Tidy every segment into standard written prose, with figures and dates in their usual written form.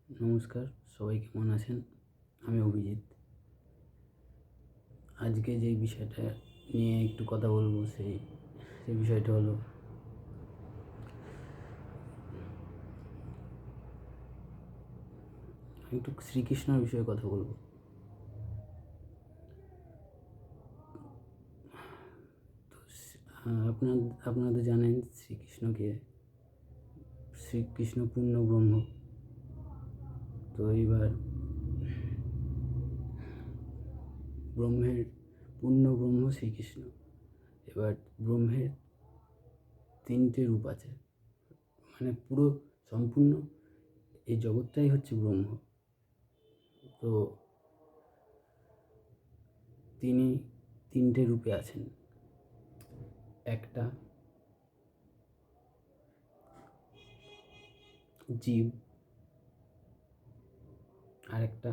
নমস্কার, সবাই কেমন আছেন? আমি অভিজিৎ। আজকে যেই বিষয়টা নিয়ে একটু কথা বলবো সেই বিষয়টা হলো একটু শ্রীকৃষ্ণর বিষয়ে কথা বলবো। তো আপনারা তো জানেন শ্রীকৃষ্ণকে, শ্রীকৃষ্ণ পূর্ণ ব্রহ্ম। তো এইবার ব্রহ্মের পূর্ণ ব্রহ্ম শ্রীকৃষ্ণ। এবার ব্রহ্মের তিনটে রূপ আছে, মানে পুরো সম্পূর্ণ এই জগৎটাই হচ্ছে ব্রহ্ম। তো তিনি তিনটে রূপে আছেন। একটা জীব, আরেকটা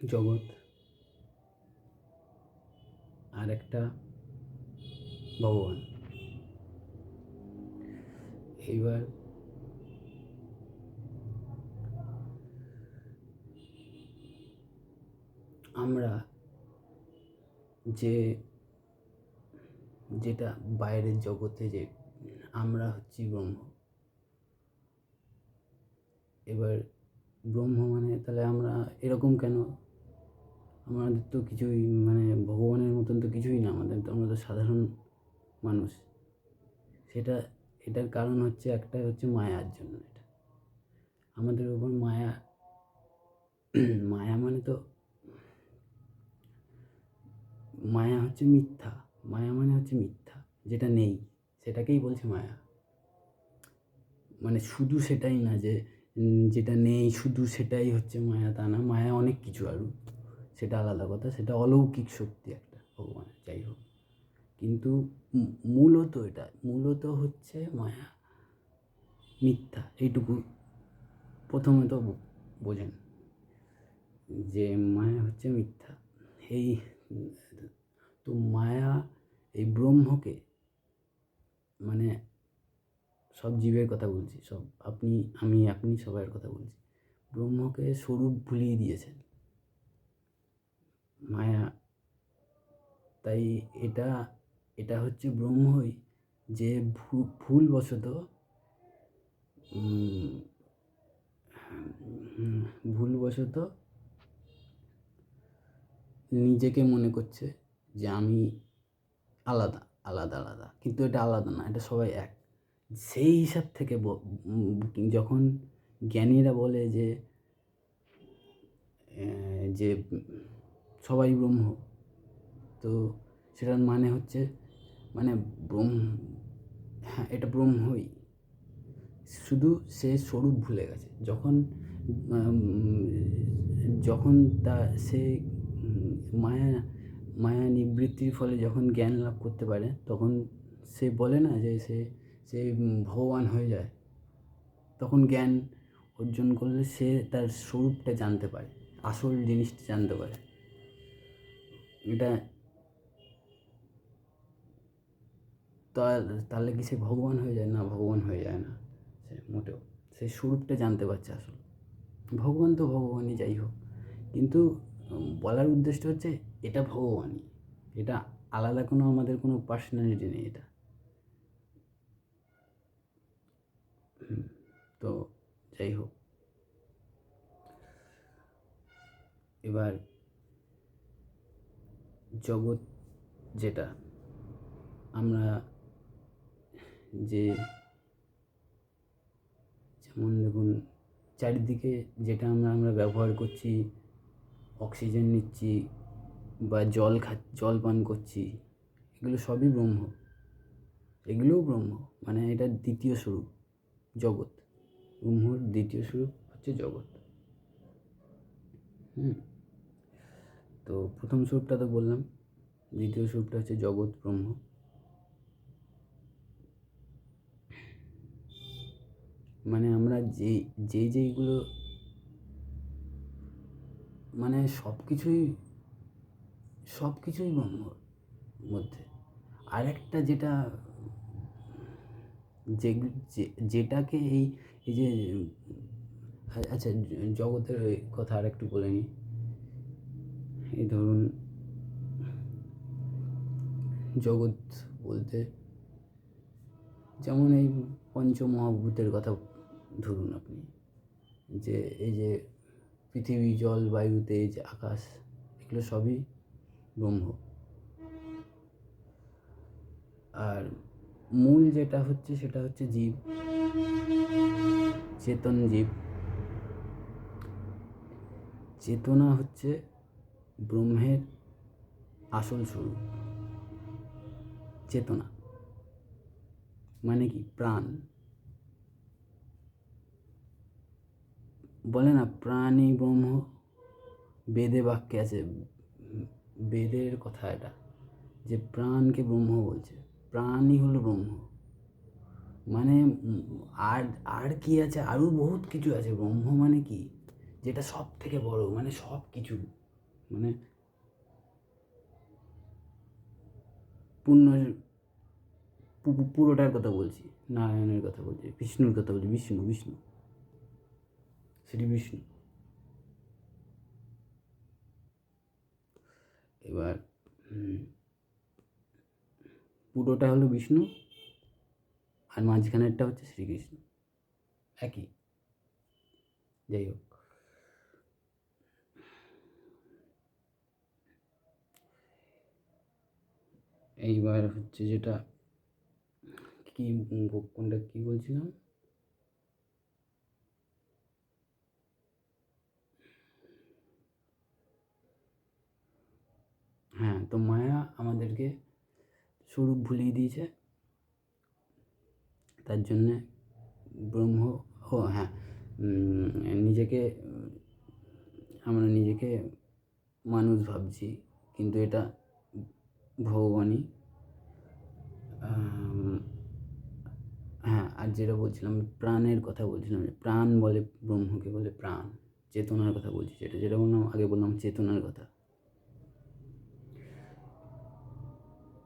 জগৎ, আর একটা ভগবান। এইবার আমরা যে যেটা বাইরের জগতে যে আমরা হচ্ছি ব্রহ্ম। এবার ব্রহ্ম মানে তাহলে আমরা এরকম কেন? আমাদের তো কিছুই, মানে ভগবানের মতন তো কিছুই না, আমরা তো সাধারণ মানুষ। সেটা এটার কারণ হচ্ছে একটাই, হচ্ছে মায়ার জন্য। এটা আমাদের উপর মায়া। মায়া মানে তো মায়া হচ্ছে মিথ্যা। মায়া মানে হচ্ছে মিথ্যা, যেটা নেই সেটাকেই বলছে মায়া। মানে শুধু সেটাই না যে যেটা নেই শুধু সেটাই হচ্ছে মায়া, তা না। মায়া অনেক কিছু আরও, সেটা আলাদা কথা, সেটা অলৌকিক শক্তি একটা ভগবানের, যাই হোক। কিন্তু মূলত হচ্ছে মায়া মিথ্যা, এইটুকু প্রথমে তো বোঝেন যে মায়া হচ্ছে মিথ্যা। এই তো মায়া এই ব্রহ্মকে, মানে সব জীবের কথা বলছি, সব আপনি সবার কথা বলছি, ব্রহ্মকে স্বরূপ ভুলিয়ে দিয়েছেন মায়া। তাই এটা এটা হচ্ছে ব্রহ্মই যে ভুলবশত ভুলবশত নিজেকে মনে করছে যে আমি আলাদা আলাদা আলাদা, কিন্তু এটা আলাদা না, এটা সবাই এক। সেই হিসাব থেকে যখন জ্ঞানীরা বলে যে যে সবাই ব্রহ্ম, তো সেটার মানে হচ্ছে, মানে হ্যাঁ, এটা ব্রহ্মই, শুধু সে স্বরূপ ভুলে গেছে। যখন যখন তা সে মায়া মায়া নিবৃত্তির ফলে যখন জ্ঞান লাভ করতে পারে, তখন সে বলে না যে সে ভগবান হয়ে যায়। তখন জ্ঞান অর্জন করলে সে তার স্বরূপটা জানতে পারে, আসল জিনিসটা জানতে পারে। এটা তাহলে কি সে ভগবান হয়ে যায়? না, ভগবান হয়ে যায় না সে মোটেও। সে স্বরূপটা জানতে পারছে আসল। ভগবান তো ভগবানই, যাই হোক। কিন্তু বলার উদ্দেশ্য হচ্ছে এটা ভগবানই, এটা আলাদা কোনো আমাদের কোনো পার্সোনালিটি নেই এটা। তো যাই হোক, এবার জগৎ যেটা আমরা যে যেমন দেখুন, চারিদিকে যেটা আমরা ব্যবহার করছি, অক্সিজেন নিচ্ছি বা জল পান করছি, এগুলো সবই ব্রহ্ম। এগুলোও ব্রহ্ম, মানে এটার দ্বিতীয় স্বরূপ জগৎ। ব্রহ্মর দ্বিতীয় স্বরূপ হচ্ছে জগৎ। তো প্রথম স্বরূপটা তো বললাম, দ্বিতীয় স্বরূপটা হচ্ছে জগৎ ব্রহ্ম। মানে আমরা যেইগুলো, মানে সব কিছুই ব্রহ্মর মধ্যে। আরেকটা যেটা যেটাকে এই এই যে আচ্ছা, জগতের ওই কথা আর একটু বলে নিই। এই ধরুন, জগৎ বলতে যেমন এই পঞ্চমহাভূতের কথা ধরুন আপনি, যে এই যে পৃথিবী, জল, বায়ু, তেজ, আকাশ, এগুলো সবই ব্রহ্ম। আর মূল যেটা হচ্ছে সেটা হচ্ছে জীব, চেতন জীব। চেতনা হচ্ছে ব্রহ্মের আসল স্বরূপ। চেতনা মানে কি? প্রাণ। বলে না প্রাণী ব্রহ্ম, বেদে বাক্যে আছে, বেদের কথা এটা, যে প্রাণকে ব্রহ্ম বলছে। প্রাণই হলো ব্রহ্ম। মানে আর আর কি আছে? আরও বহুত কিছু আছে। ব্রহ্ম মানে কি? যেটা সব থেকে বড়, মানে সব কিছু, মানে পূর্ণ, পুরোটার কথা বলছি, নারায়ণের কথা বলছি, বিষ্ণুর কথা বলছি, বিষ্ণু বিষ্ণু শ্রী বিষ্ণু। এবার পুরোটা হলো বিষ্ণু, আর মাঝখানেরটা হচ্ছে শ্রীকৃষ্ণ, একই। যাই হোক, এইবার হচ্ছে যেটা কি, কোনটা কি বলছিলাম? হ্যাঁ, তো মায়া আমাদেরকে স্বরূপ ভুলিয়ে দিয়েছে, তার জন্যে ব্রহ্ম, ও হ্যাঁ, নিজেকে, আমরা নিজেকে মানুষ ভাবছি, কিন্তু এটা ভগবানই। হ্যাঁ, আর যেটা বলছিলাম, প্রাণের কথা বলছিলাম, যে প্রাণ বলে ব্রহ্মকে, বলে প্রাণ। চেতনার কথা বলছি, যেটা যেটা বললাম আগে, বললাম চেতনার কথা।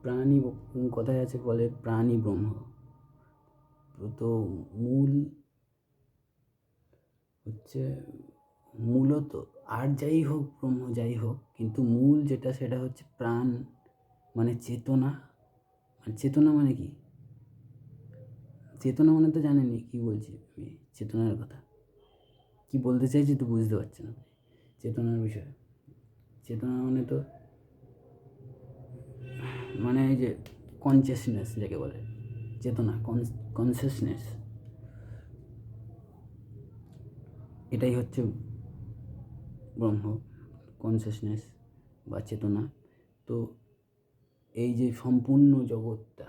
প্রাণী কথায় আছে, বলে প্রাণী ব্রহ্ম। তো মূল হচ্ছে, মূলত আর যাই হোক, ব্রহ্ম যাই হোক, কিন্তু মূল যেটা সেটা হচ্ছে প্রাণ, মানে চেতনা। মানে চেতনা মানে কি? চেতনা মানে তো জানেনই কি বলছি আমি, চেতনার কথা কি বলতে চাইছি তো বুঝতে পারছেন আপনি চেতনার বিষয়ে। চেতনা মানে তো, মানে এই যে কনসিয়াসনেস যাকে বলে, চেতনা, কনসিয়াসনেস, এটাই হচ্ছে ব্রহ্ম, কনসিয়াসনেস বা চেতনা। তো এই যে সম্পূর্ণ জগৎটা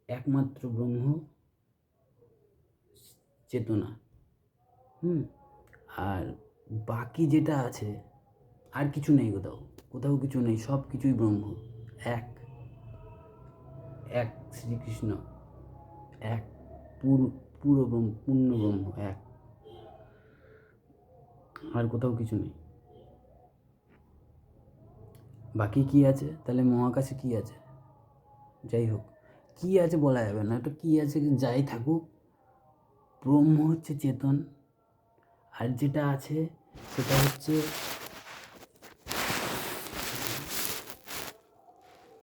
একমাত্র ব্রহ্ম, চেতনা। আর বাকি যেটা আছে, আর কিছু নেই, কোথাও কোথাও কিছু নেই, সব কিছুই ব্রহ্ম। এক, এক শ্রীকৃষ্ণ, এক, পুরো ব্রহ্ম, পূর্ণ ব্রহ্ম, এক, আর কোথাও কিছু নেই। বাকি কি আছে তাহলে? মহাকাশে কি আছে? যাই হোক, কি আছে বলা যাবে না, এটা কি আছে যাই থাকুক, ব্রহ্ম হচ্ছে চেতন। আর যেটা আছে সেটা হচ্ছে